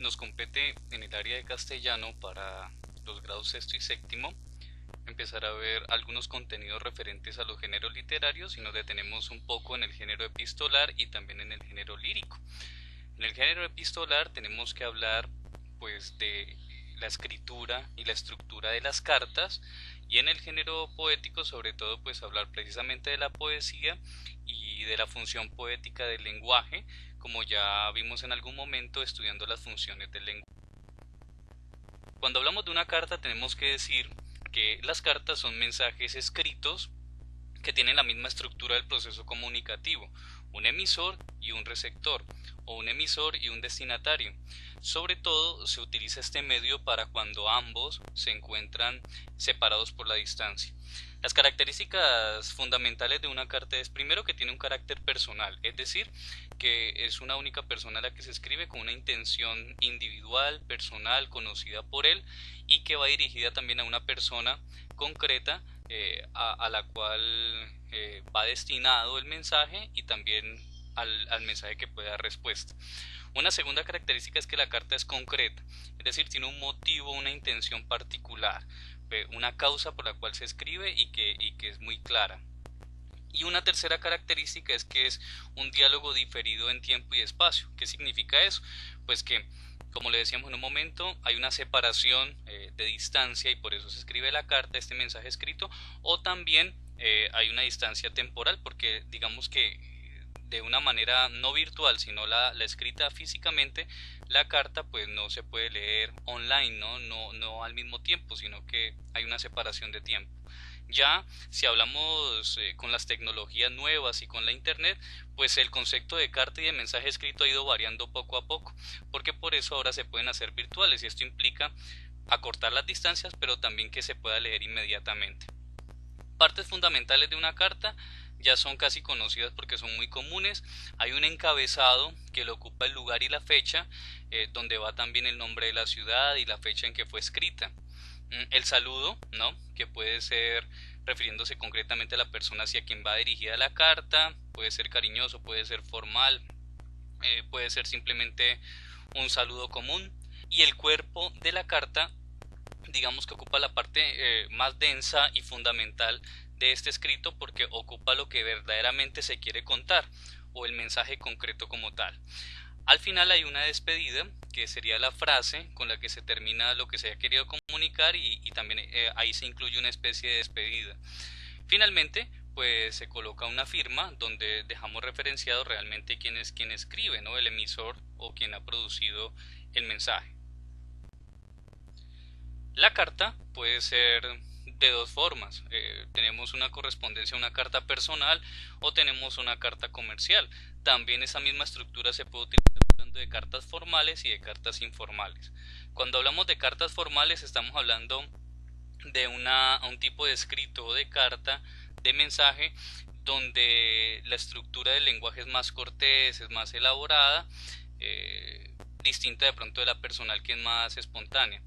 nos compete en el área de castellano para los grados sexto y séptimo empezar a ver algunos contenidos referentes a los géneros literarios y nos detenemos un poco en el género epistolar y también en el género lírico. En el género epistolar tenemos que hablar pues de la escritura y la estructura de las cartas, y en el género poético sobre todo pues hablar precisamente de la poesía y de la función poética del lenguaje, como ya vimos en algún momento estudiando las funciones del lenguaje. Cuando hablamos de una carta tenemos que decir que las cartas son mensajes escritos que tienen la misma estructura del proceso comunicativo, un emisor y un receptor, o un emisor y un destinatario. Sobre todo se utiliza este medio para cuando ambos se encuentran separados por la distancia. Las características fundamentales de una carta es primero que tiene un carácter personal, es decir, que es una única persona a la que se escribe con una intención individual, personal, conocida por él, y que va dirigida también a una persona concreta a la cual va destinado el mensaje y también al mensaje que puede dar respuesta. Una segunda característica es que la carta es concreta, es decir, tiene un motivo, una intención particular, una causa por la cual se escribe y que es muy clara. Y una tercera característica es que es un diálogo diferido en tiempo y espacio. ¿Qué significa eso? Pues que, como le decíamos en un momento, hay una separación de distancia y por eso se escribe la carta, este mensaje escrito, o también hay una distancia temporal, porque digamos que de una manera no virtual, sino la escrita físicamente, la carta pues no se puede leer online, no al mismo tiempo, sino que hay una separación de tiempo. Ya si hablamos con las tecnologías nuevas y con la internet, pues el concepto de carta y de mensaje escrito ha ido variando poco a poco, porque por eso ahora se pueden hacer virtuales y esto implica acortar las distancias, pero también que se pueda leer inmediatamente. Partes fundamentales de una carta ya son casi conocidas porque son muy comunes. Hay un encabezado que le ocupa el lugar y la fecha, donde va también el nombre de la ciudad y la fecha en que fue escrita. El saludo, ¿no? Que puede ser refiriéndose concretamente a la persona hacia quien va dirigida la carta, puede ser cariñoso, puede ser formal, puede ser simplemente un saludo común. Y el cuerpo de la carta, digamos que ocupa la parte más densa y fundamental de este escrito porque ocupa lo que verdaderamente se quiere contar o el mensaje concreto como tal. Al final hay una despedida que sería la frase con la que se termina lo que se haya querido comunicar y también ahí se incluye una especie de despedida. Finalmente pues se coloca una firma donde dejamos referenciado realmente quién es quien escribe, ¿no? El emisor o quien ha producido el mensaje. La carta puede ser de dos formas. Tenemos una correspondencia, una carta personal o tenemos una carta comercial. También esa misma estructura se puede utilizar hablando de cartas formales y de cartas informales. Cuando hablamos de cartas formales estamos hablando de un tipo de escrito o de carta, de mensaje, donde la estructura del lenguaje es más cortés, es más elaborada, distinta de pronto de la personal que es más espontánea.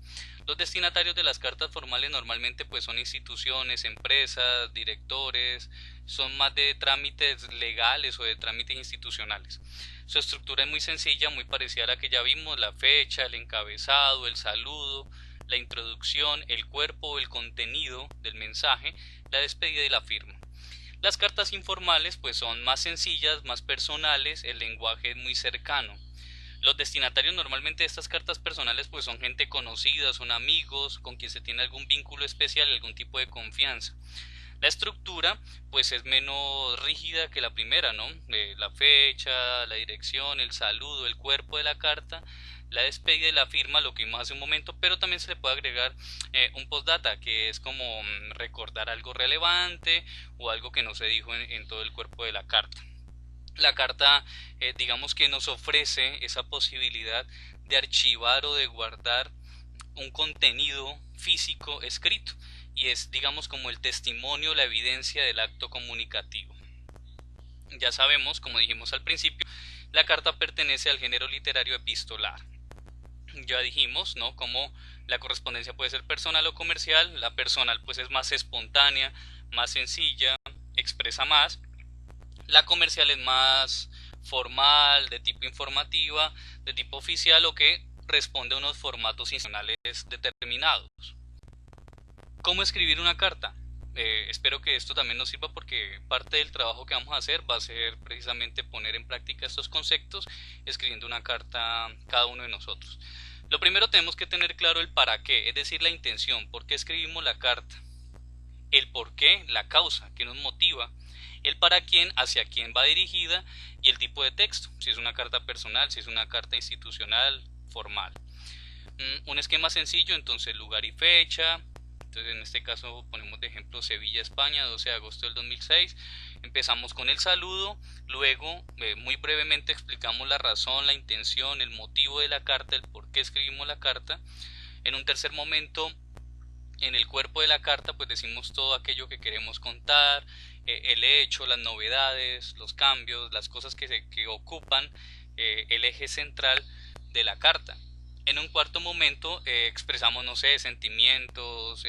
Los destinatarios de las cartas formales normalmente pues son instituciones, empresas, directores, son más de trámites legales o de trámites institucionales. Su estructura es muy sencilla, muy parecida a la que ya vimos, la fecha, el encabezado, el saludo, la introducción, el cuerpo, el contenido del mensaje, la despedida y la firma. Las cartas informales pues son más sencillas, más personales, el lenguaje es muy cercano. Los destinatarios normalmente de estas cartas personales pues son gente conocida, son amigos, con quien se tiene algún vínculo especial, algún tipo de confianza. La estructura pues es menos rígida que la primera, ¿no? La fecha, la dirección, el saludo, el cuerpo de la carta, la despedida y la firma, lo que vimos hace un momento, pero también se le puede agregar un postdata, que es como recordar algo relevante o algo que no se dijo en todo el cuerpo de la carta. La carta digamos que nos ofrece esa posibilidad de archivar o de guardar un contenido físico escrito y es digamos como el testimonio, la evidencia del acto comunicativo. Ya sabemos, como dijimos al principio, la carta pertenece al género literario epistolar. Ya dijimos, ¿no? Como la correspondencia puede ser personal o comercial, la personal pues es más espontánea, más sencilla, expresa más. La comercial es más formal, de tipo informativa, de tipo oficial o que responde a unos formatos institucionales determinados. ¿Cómo escribir una carta? Espero que esto también nos sirva porque parte del trabajo que vamos a hacer va a ser precisamente poner en práctica estos conceptos escribiendo una carta cada uno de nosotros. Lo primero tenemos que tener claro el para qué, es decir, la intención, por qué escribimos la carta, el por qué, la causa, qué nos motiva, el para quién, hacia quién va dirigida y el tipo de texto, si es una carta personal, si es una carta institucional, formal. Un esquema sencillo, entonces lugar y fecha. Entonces en este caso ponemos de ejemplo Sevilla, España, 12 de agosto del 2006. Empezamos con el saludo, luego muy brevemente explicamos la razón, la intención, el motivo de la carta, el por qué escribimos la carta. En un tercer momento, en el cuerpo de la carta, pues decimos todo aquello que queremos contar, el hecho, las novedades, los cambios, las cosas que ocupan el eje central de la carta. En un cuarto momento expresamos, no sé, sentimientos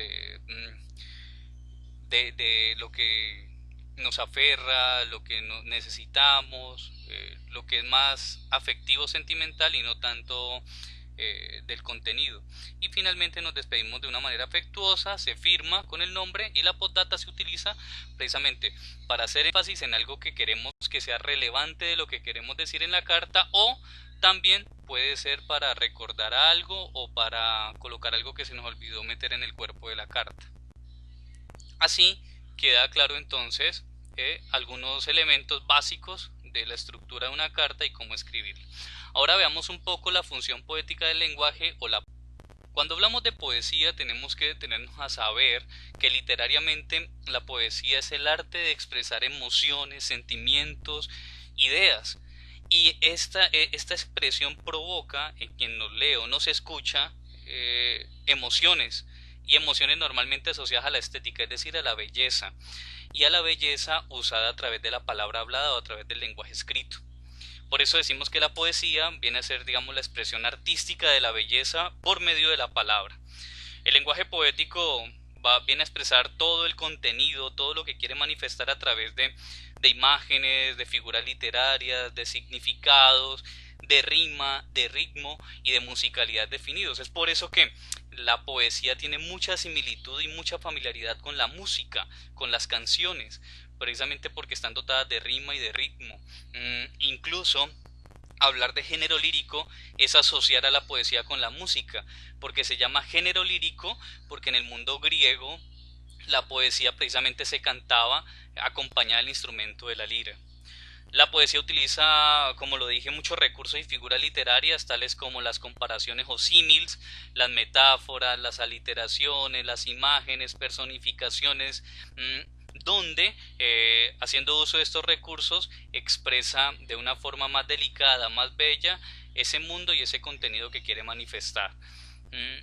de lo que nos aferra, lo que necesitamos, lo que es más afectivo, sentimental y no tanto del contenido. Y finalmente nos despedimos de una manera afectuosa, se firma con el nombre y la postdata se utiliza precisamente para hacer énfasis en algo que queremos que sea relevante de lo que queremos decir en la carta, o también puede ser para recordar algo o para colocar algo que se nos olvidó meter en el cuerpo de la carta. Así queda claro entonces algunos elementos básicos de la estructura de una carta y cómo escribirla. Ahora veamos un poco la función poética del lenguaje o la. Cuando hablamos de poesía tenemos que detenernos a saber que literariamente la poesía es el arte de expresar emociones, sentimientos, ideas. Y esta expresión provoca en quien nos lee o nos escucha emociones, y emociones normalmente asociadas a la estética, es decir, a la belleza, y a la belleza usada a través de la palabra hablada o a través del lenguaje escrito. Por eso decimos que la poesía viene a ser, digamos, la expresión artística de la belleza por medio de la palabra. El lenguaje poético viene a expresar todo el contenido, todo lo que quiere manifestar a través de imágenes, de figuras literarias, de significados, de rima, de ritmo y de musicalidad definidos. Es por eso que la poesía tiene mucha similitud y mucha familiaridad con la música, con las canciones, precisamente porque están dotadas de rima y de ritmo. Incluso hablar de género lírico es asociar a la poesía con la música, porque se llama género lírico porque en el mundo griego la poesía precisamente se cantaba acompañada del instrumento de la lira. La poesía utiliza, como lo dije, muchos recursos y figuras literarias, tales como las comparaciones o símiles, las metáforas, las aliteraciones, las imágenes, personificaciones, donde, haciendo uso de estos recursos, expresa de una forma más delicada, más bella, ese mundo y ese contenido que quiere manifestar.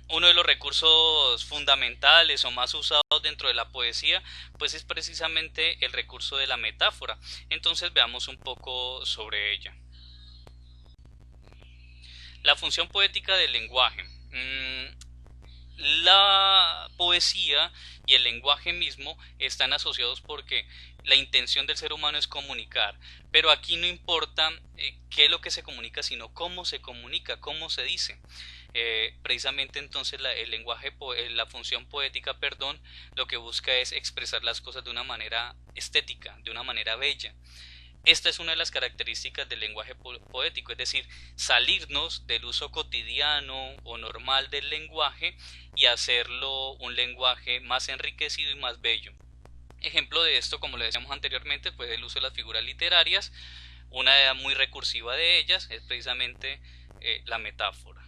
Uno de los recursos fundamentales o más usados dentro de la poesía pues es precisamente el recurso de la metáfora. Entonces veamos un poco sobre ella. La función poética del lenguaje. La poesía y el lenguaje mismo están asociados porque la intención del ser humano es comunicar, pero aquí no importa qué es lo que se comunica, sino cómo se comunica, cómo se dice. Precisamente entonces el lenguaje, la función poética, perdón, lo que busca es expresar las cosas de una manera estética, de una manera bella. Esta es una de las características del lenguaje poético, es decir, salirnos del uso cotidiano o normal del lenguaje y hacerlo un lenguaje más enriquecido y más bello. Ejemplo de esto, como le decíamos anteriormente, pues el uso de las figuras literarias. Una muy recursiva de ellas es precisamente la metáfora.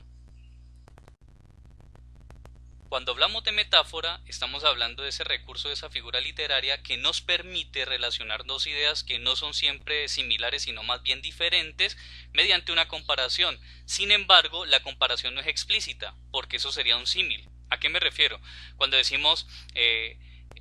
Cuando hablamos de metáfora, estamos hablando de ese recurso, de esa figura literaria que nos permite relacionar dos ideas que no son siempre similares, sino más bien diferentes, mediante una comparación. Sin embargo, la comparación no es explícita, porque eso sería un símil. ¿A qué me refiero? Cuando decimos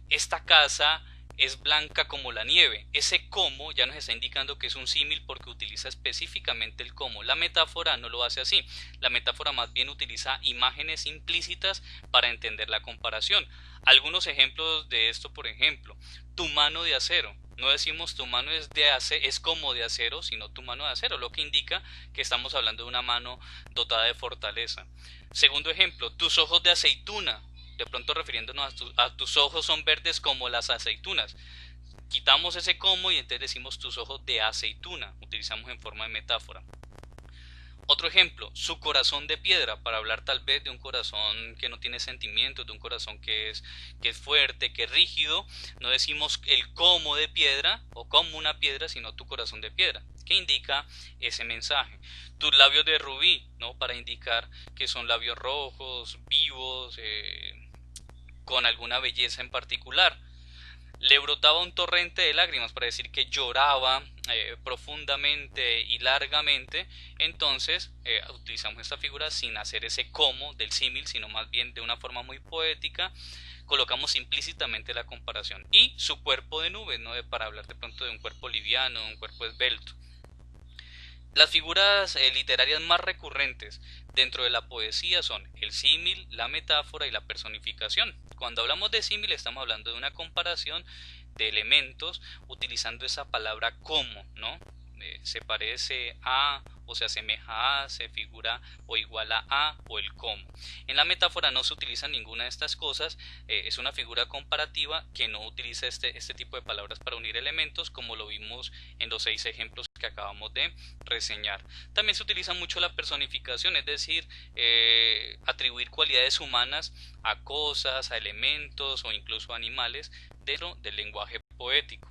esta casa es blanca como la nieve, ese como ya nos está indicando que es un símil porque utiliza específicamente el como. La metáfora no lo hace así, la metáfora más bien utiliza imágenes implícitas para entender la comparación. Algunos ejemplos de esto, por ejemplo, tu mano de acero. No decimos tu mano es como de acero, sino tu mano de acero, lo que indica que estamos hablando de una mano dotada de fortaleza. Segundo ejemplo, tus ojos de aceituna, de pronto refiriéndonos a tus ojos son verdes como las aceitunas. Quitamos ese como y entonces decimos tus ojos de aceituna, utilizamos en forma de metáfora. Otro ejemplo, su corazón de piedra, para hablar tal vez de un corazón que no tiene sentimientos, de un corazón que es fuerte, que es rígido. No decimos el como de piedra o como una piedra, sino tu corazón de piedra, que indica ese mensaje. Tus labios de rubí, ¿no? Para indicar que son labios rojos, vivos, con alguna belleza en particular. Le brotaba un torrente de lágrimas para decir que lloraba profundamente y largamente. Entonces utilizamos esta figura sin hacer ese como del símil, sino más bien de una forma muy poética. Colocamos implícitamente la comparación y su cuerpo de nubes, ¿no? Para hablar de pronto de un cuerpo liviano, de un cuerpo esbelto. Las figuras literarias más recurrentes dentro de la poesía son el símil, la metáfora y la personificación. Cuando hablamos de símil estamos hablando de una comparación de elementos utilizando esa palabra como, ¿no? Se parece a o se asemeja a, se figura o iguala a o el como. En la metáfora no se utiliza ninguna de estas cosas, es una figura comparativa que no utiliza este tipo de palabras para unir elementos, como lo vimos en los 6 ejemplos que acabamos de reseñar. También se utiliza mucho la personificación, es decir, atribuir cualidades humanas a cosas, a elementos o incluso a animales dentro del lenguaje poético.